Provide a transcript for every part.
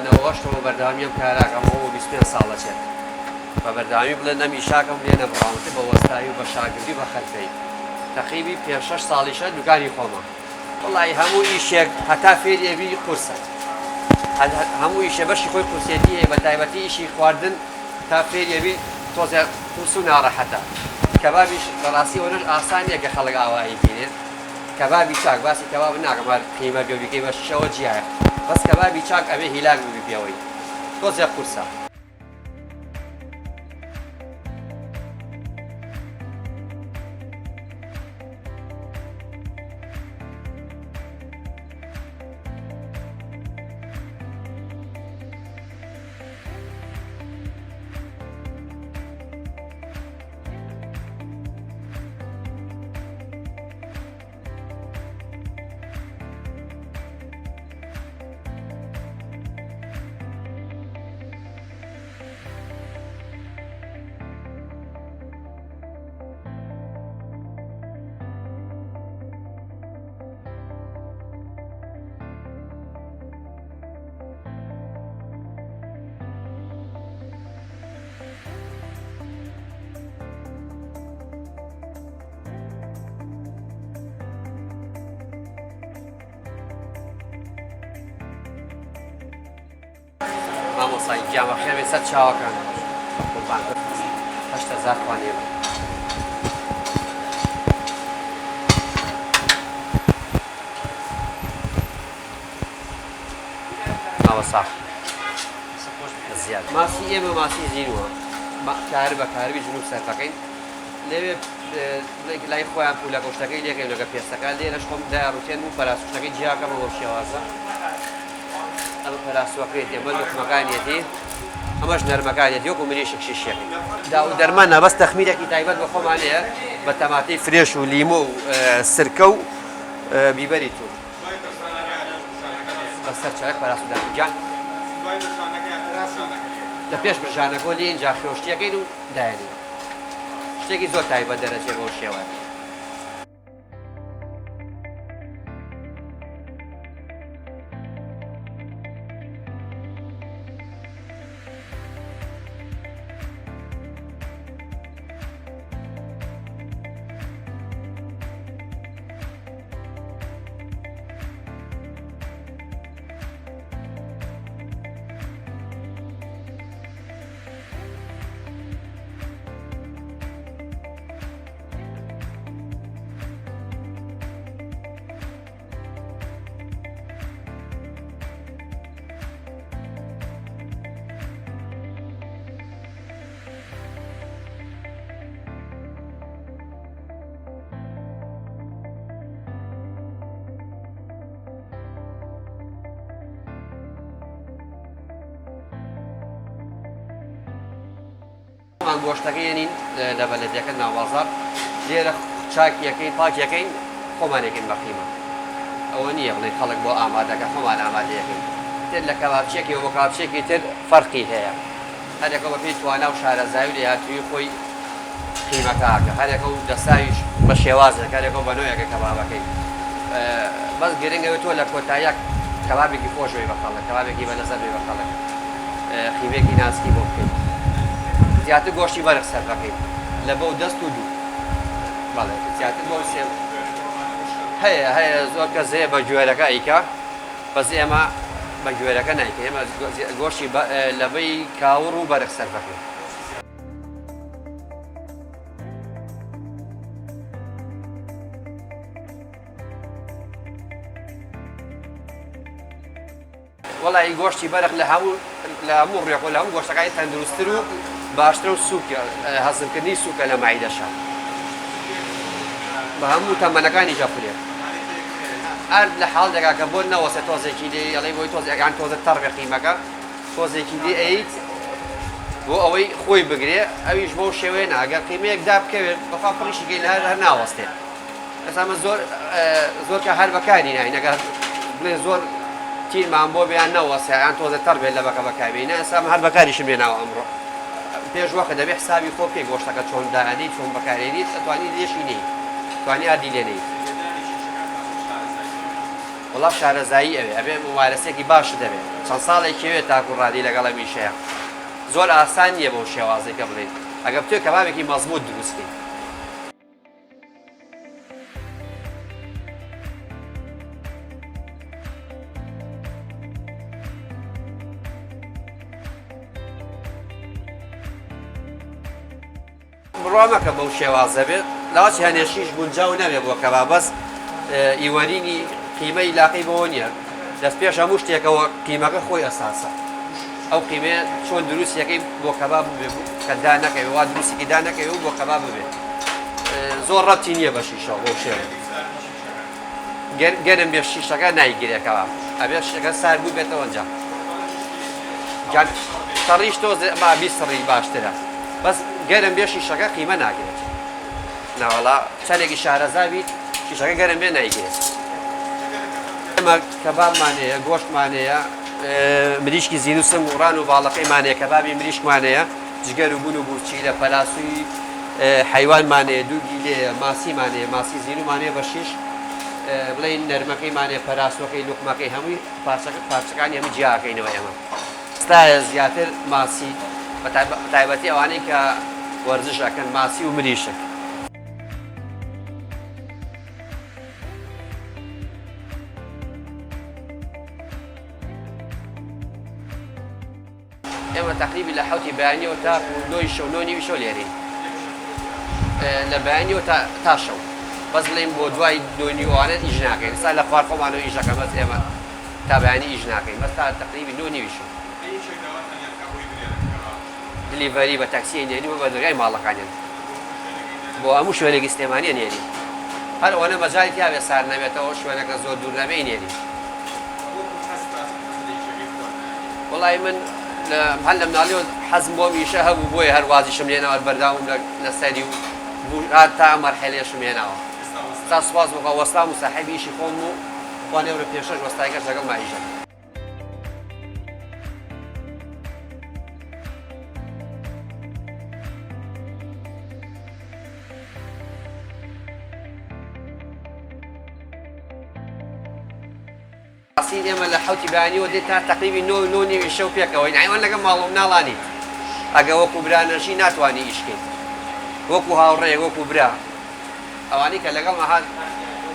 نەوەشتەوە بەردەوامیەم کاراکەم ئەوە 25 ساڵە چێت بە بەردەوامی بڵێن نەمی شاکەم لێ نەبڕاوتە بە وەستایی و بە شاگردی بە خەرفەی تەقریبی 5-6 ساڵیشە دوکانی خۆمە وەڵی هەموو ئیشێک هەتا فێریێبی قورسە هەموو ئیشە بەشی خۆی قورسێتی هەیە بە تایبەتی ئیشی خواردن تا فێریێبی تۆزێ قورس و ناڕەحەتە کەبابیش بەڕاستی ئەوەش ئاسانیە کە خەڵک ئاوایی بینێت کەبابی چاک باسی کەباب ناکەم قیمە گەوریکەی بە شەوە جیایە بەس کەبابی چاک ئەبێ هیلاک ببی پێوەی تۆزێ قورسە مامۆسای گیامە خێوێ سەر چاوەکان قوربان 8,000 خوانێ مامۆسا زیاد ماسی ئێمە ماسی زینوە کار بە کاربی جنوب سەرفەکەین لەوێ لای خۆیان پولە گۆشتەکەی لێکەین لەگە پێستەکان لێرەش خۆم داڕوتێن و پەراسوشتەکەی جیاکەمە بۆ شێوازە ئەمە پەراسوەکەیت ئێمە لوقمەکانیەتی ئەمەش نەرمەکانیەتی وەکو مریشێکی شێقین داو دەرمانە بەس تەخمیرێکی تایبەت بە خۆمان هەیە بە تەماتەی فرێش و لیمۆ و سرکە و بیبەری تور بەسەر چاک پەراسوودان گیان لە پێش برژانەکۆ لێ اینجا فرۆشتیەکەین و دایەنین شتێکی زۆر تایبەت دەرەچێت بۆ شێوە من گۆشتەکەیێنین لە بەلەدیەکە ناوازار لێرە چاکیەکەین پاکیەکەین خۆمانێکین بە قیمە ئەوە نییە بڵێن خەڵک بۆ ئامادەکە خۆمان ئامادەیەکەین تر لە کەبابچێکی بۆ کابچێکی تر فەرقی هەیە هەرێکە بە پێی توانا و شارەزای و لێهاتووی خۆی قیمەکەکە هەرێکە و دەستاویش بە شێوازێک هەرێکە بە نوێیەکە کەبابەکەی بەس گرنگەوە تۆ لە کۆتاییەک کەبابێکی خۆشەوەی بە خەڵک کەبابێکی بەلەزەر بە خەڵک قیمێکی ناسکی بۆ بکەین زیاتر گۆشتی بەرق سەر بکەین لە بەو دەست و دوو بەڵێ زیاتر بۆ سێ هەیە زۆر کەس هەیە بە گوێرەکە ئیکا بەس ئێمە بە گوێرەکە نایکەین ئێمە گۆشتی لەبەی کاوڕ و بەرق سەر بکەین وەڵی گۆشتی بەرق لە هەموو ڕێک و لە هەموو گۆشتەکانی تەندروستتر و باشتر و سووکە هەزمکردنی سووکە لە مایدەشە بە هەموو تەمەنەکانی جەپولێت هەر لە حاڵێکا کە بۆ نەوەسێ تۆزێکی لێ ئەڵێ بۆی تۆزێکان تۆزە تەڕبێ قیمەکە تۆزێکی لێ ئەیت بۆ ئەوەی خۆی بگرێ ئەویش بۆ شێوەیە ئەگەر قیمەیەک دابکەوێت بەخوا پڕیشیگەی لە هەر ناوەستێت ئەسامە زۆر کە هەر بەکاری ناین ئەگەر بڵێ زۆر تیرمان بۆ بیان نەوەسێ یان تۆزە تەڕبێت لە بەکە بەکاربێنە ئەسامە هەر بەکاریشم بێناوە ئەمڕۆ پێش وەخت دەبێ حسابی خۆ پێ گۆشتەکە چۆن داهێنیت چۆن بەکارێنیت ئەتوانی لێشی نەیت توانی ئادی لێ نەیت وەڵام شارەزایی ئەوێ ئەبێ ممارەسێکی باش دەبێت چەند ساڵێکیوێت تاکوڕادی لەگەڵە میشەیە زۆر ئاسان نییە بەو شێوازێکە بڵێن ئەگەر بتوێت کەبابێکی مەزبوط دروستکەین. بڕوا مەکە بەو شێوازە بێت لاواچی هەنێشیش گونجاو نەبێ بۆ کەباب بەس ئیوەرینی قیمەی لاقی بەوە نییە دەست پێش هەموو شتێکەوە قیمەکە خۆی ئەساسە ئەو قیمەیە چۆن دروستیەکەی بۆ کەباب ببێ کە دا نەکەوێت وا دروستێکی دا نەکەوێت بۆ کەباب ببێت زۆر ڕەبتی نییە بە شیشە بۆ شێوە گەرم بێ شیشەکە نایگیرێت کەباب ئەبێ شتەکە سار بوو بێتەوە ئەنجا سەڕیش تۆزێ ما بیسڕی باشترە بەس گەرم بێ شیشەکە قیمە ناگرێت ناوەڵا چەندێکی شارەزابیت شیشەکە گەرم بێ نایگرێت ئێمە کەبابمانەیە گۆشتمانەیە مریشکی زیینوسم وڕان و باڵەقەیمانەیە کەبابی مریشکمانەیە جگەر و بوون و بورچی لە پەلاسووی حیوانمانەیە دووگی لێ ماسیمانەیە ماسی زیینومانەیە بە شیش بڵین نەرمەکەیمانێ پەراسۆکەی لوقمەکەی هەمووی پارچەکانی هەموو جیاکەینەوە ئێمە ستایە زیاتر ماسی بە تایبەتی ئەوانەی کە وەرزش ئەکەن ماسی و مریشک ئێمە تقریبی لە حوتی بەیانیەوە تا نۆی شەو نۆ نیوی شەو لێرین لە بەیانیەوە تا شەو بەس بڵێم بۆ دوای دۆی نیوانە ئیش ناکەین سا لە خوار خۆمانەوە ئیشەکە بەس ئێمە تا بەیانی ئیش ناکەین بەس تا تقریبی نۆ نیوی شەو دلیڤەری بە تاکسیە نێرین و بە دەرگای ماڵەکانیان بۆ هەموو شوێنێکی سلێمانیە نێرین هەر ئەوانە مەجای تیاوێ سار نەبێتەوە شوێنەکە زۆر دوور نەبێ نێرین وڵای من هەر لە مناڵیەوە حەزم بۆ میشە هەبوو بۆیە هەر وازیشم لێنەوە بەرداوم لە سەری و تا ئەم مەرحەلەیەشم هێناوە تا سوپاس بۆ وەستام و ساحیبی ئیشی خۆم و خوا نێورە پێشەش وەستایەکەش لەگەڵ مایشە ئێمە لە حوتی بەیانیەوە دێت تا تقریبی نۆ نیوی شەو پێکەوەی نایوان لەگەڵ ماڵۆ مناڵانی ئەگە وەکو برانەشی ناتوانانی ئیشکەیت وەکو هاوڕێ وەکو برا ئەوانەی کە لەگەڵ مەهات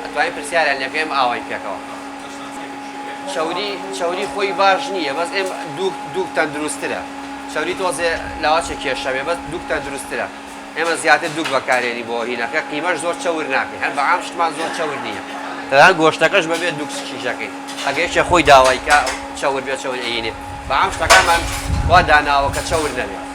ئەتوانین پرسیاریان لێکەوە ئێمە ئاوای پێکەوە شەوری خۆی باش نییە بەس ئێمە دووک تەندروسترە شەوری تۆزێ لاواچێک کێشەوێ بەس دووک تەندروسترە ئێمە زیاتر دووک بەکارێنی بۆ هینەکە قیمەش زۆر چەور ناکەین هەر بەعام شتمان زۆر چەور نییە تەنانەت گۆشتەکەش بەبێت دووک شیشەکەین ئەگەیشە خۆی داوای کە چەور بێت چەور ئەینێ بەعام شتەکانمان وا داناوە کە چەور نەبێت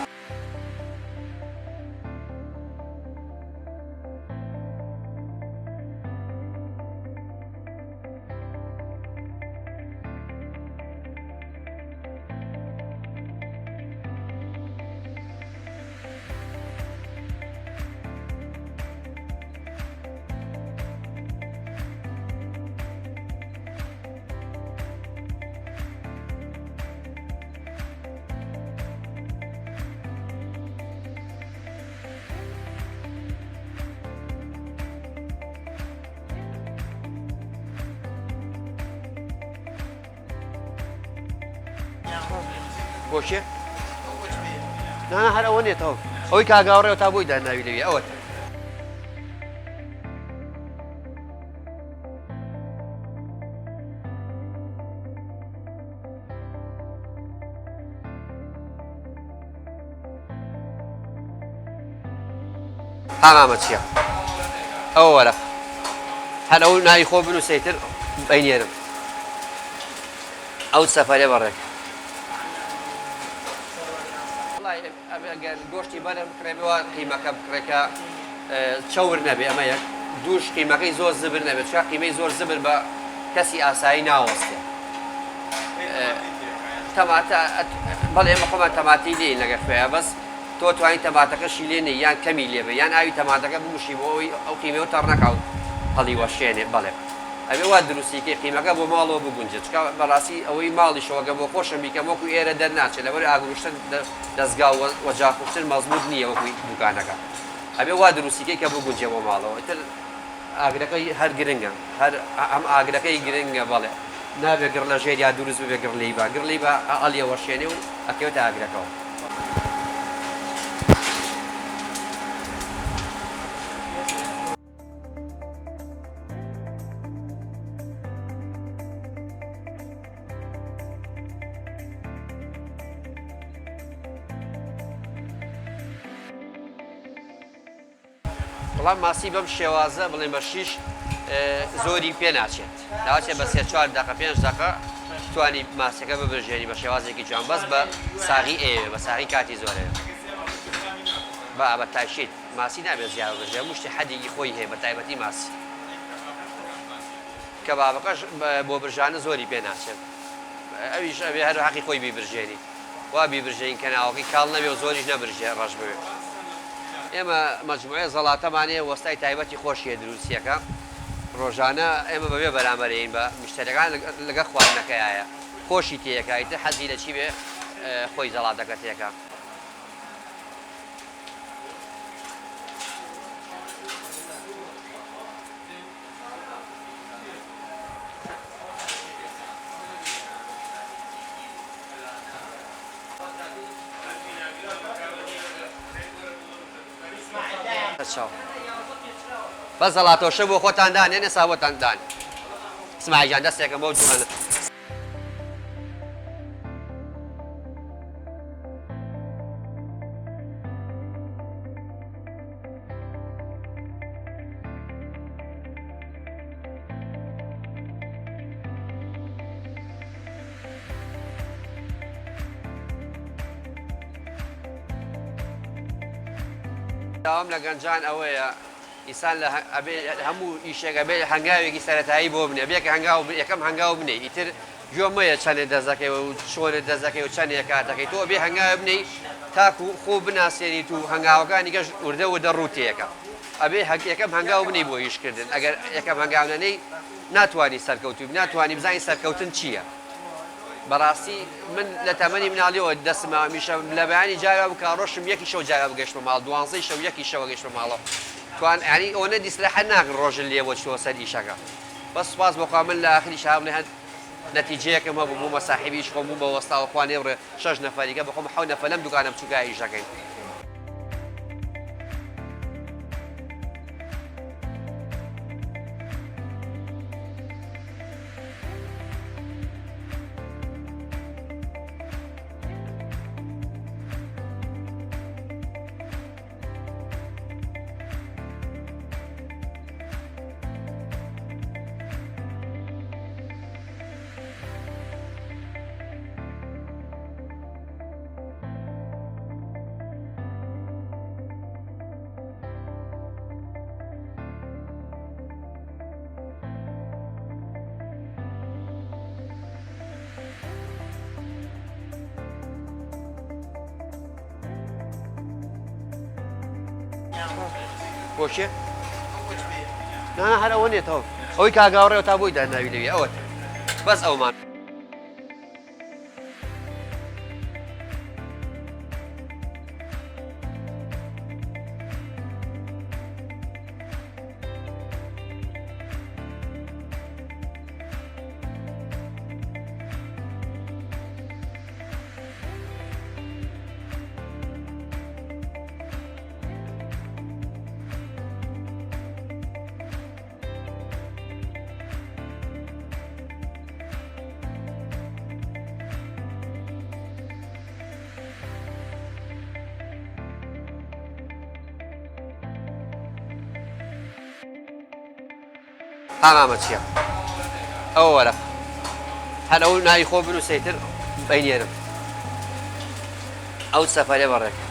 بۆچێ؟ نانا هەر ئەوە نێتەوە ئەوەی کاگاوڕێەوە تا بۆی داناوی لەوێ ئەوە هەمامە چییە؟ ئەوە وەرە هەر ئەو ناوی خۆ بنووسیتر بەینێرم ئەو سەفەرێ بەڕێک گۆشتی بەرم بکرێبەوە قیمەکە بکڕێکە چەور نەبێ ئەمە یەک دووش قیمەکەی زۆر زبر نەبێت چکە قیمەی زۆر زبر بە کەسی ئاسایی ناوەستێ بەڵێ ئێمە خۆمان تەماتی لێین لەگە خوێە بەس تۆ توانین تەماتەکەشی لێنێ یان کەمی لێبێ یان ئاوی تەماتەکە بموشی بۆ ئەوی ئەو قیمەوە تەڕ نەکاوت هەڵی وەشێنێ بەڵێ ئەبێ وا دروستیکەی قیمەکە بۆ ماڵەوە بگونجێت چکە بەڕاستی ئەوەی ماڵیشەوەگە بۆ خۆشم بیکەم وەکو ئێرە دەرناچێت لەبەر ئاگروشتن دەستگا وەجاخوشتن مەزموت نییە وەکوی دوکانەکە ئەبێ وا دروستیکەی کە بگونجێ بۆ ماڵەوە ئیتر ئاگرەکەی هەر گرنگە هەر ئەم ئاگرەکەی گرنگە بەڵێ نابێ گڕ لە ژێریا دروست ببێ گڕلی بە ئەڵیە وەشێنێ و ئەکەوێتە ئاگرەکەەوە. بەڵام ماسی بەم شێوازە بڵێن بە شیش زۆری پێ ناچێت ناوچێت بە 3-4 دقە 5 دقە توانی ماسەکە ببژێنی بە شێوازێکی جوان بەس بە ساغی ئێوێ بە ساغی کاتی زۆرەیە بە تاشیت ماسی نابێت زیاد بژێ مشتی حەدێکی خۆی هەیە بە تایبەتی ماسی کە بابەکەش بۆ برژانە زۆری پێ ناچێت ئەویش ئەبێ هەر حەقی خۆی بیبرژێنی وا بیبرژێن کە ناوەکەی کاڵ نەبێ و زۆریش نەبرژێ ڕەش بوێ. ئێمە مەجموعە زەڵاتەمانەیە وەستای تایبەتی خۆشیە دروستیەکە ڕۆژانە ئێمە بەبێ بەرامبەرین بە مشتەکان لەگە خواردنەکەیایە خۆشی تێیەکایتە حەزی لە چی بێ خۆی زەڵاتەکە تێکە. بەس زەڵاتۆشە بۆ خۆتان دانێنێ ساوەتان دان اسماعیل جان دەستێکم بۆ جوانە. داوام لە گەنجان ئەوەیە ئیسان لە هەموو ئیشێکە بێ هەنگاوێکی سەرەتایی بۆ بنێ بێکە یەکەم هەنگاو بنێ ئیتر گوێمەیە چەندێک دەزەکەیەوە و چۆنت دەزەکەی و چەندێک کاتەکەی تۆ بێ هەنگاوە بنەی تاکو خۆ بناسیێنیت و هەنگاوەکانی گەشت وردە و دەڕووتەیەەکە ئەبێ یەکەم هەنگاو بنەی بۆ ئیشکردن ئەگەر یەکەم هەنگاونەنەی ناتوانانی سەرکەوتوی ناتوانانی بزانانی سەرکەوتن چییە. بەڕاستی من لە تەمەنی مناڵیەوە دەستمە میشە لە بەیانی جاوە کاڕۆشم یەکی شەو جاوە بگەشتم ماڵ 12 شەو یەکی شەوە گەشتم ماڵەوە توان ینی ئەوە دیسلەحەت ناکەن ڕۆژن لێوە چوە سەر ئیشەکە. بەس سوپاس بۆخوا من لە ئاخری شابڵێ هەند نەتیجەیەکم هەبوو بوو مەساحیبیش خۆم بوو بە وەستاوەخوانێ بڕێ 6 نەفەریکە بەخۆم 7 نەفەر لەم دوکانە بچووکە ئیشەکەین. بۆچێ؟ نا هەر ئەوە نێتەوە ئەوەی کاگاوڕێەوە تا بۆی داناوی لەوێ ئەوە بەس ئەومان. ئامامە چییە؟ ئەوە وەرە هەر ئەو ناوی خۆ بنووسیتر بینێرم ئەو سەفەرێ بەڕێک.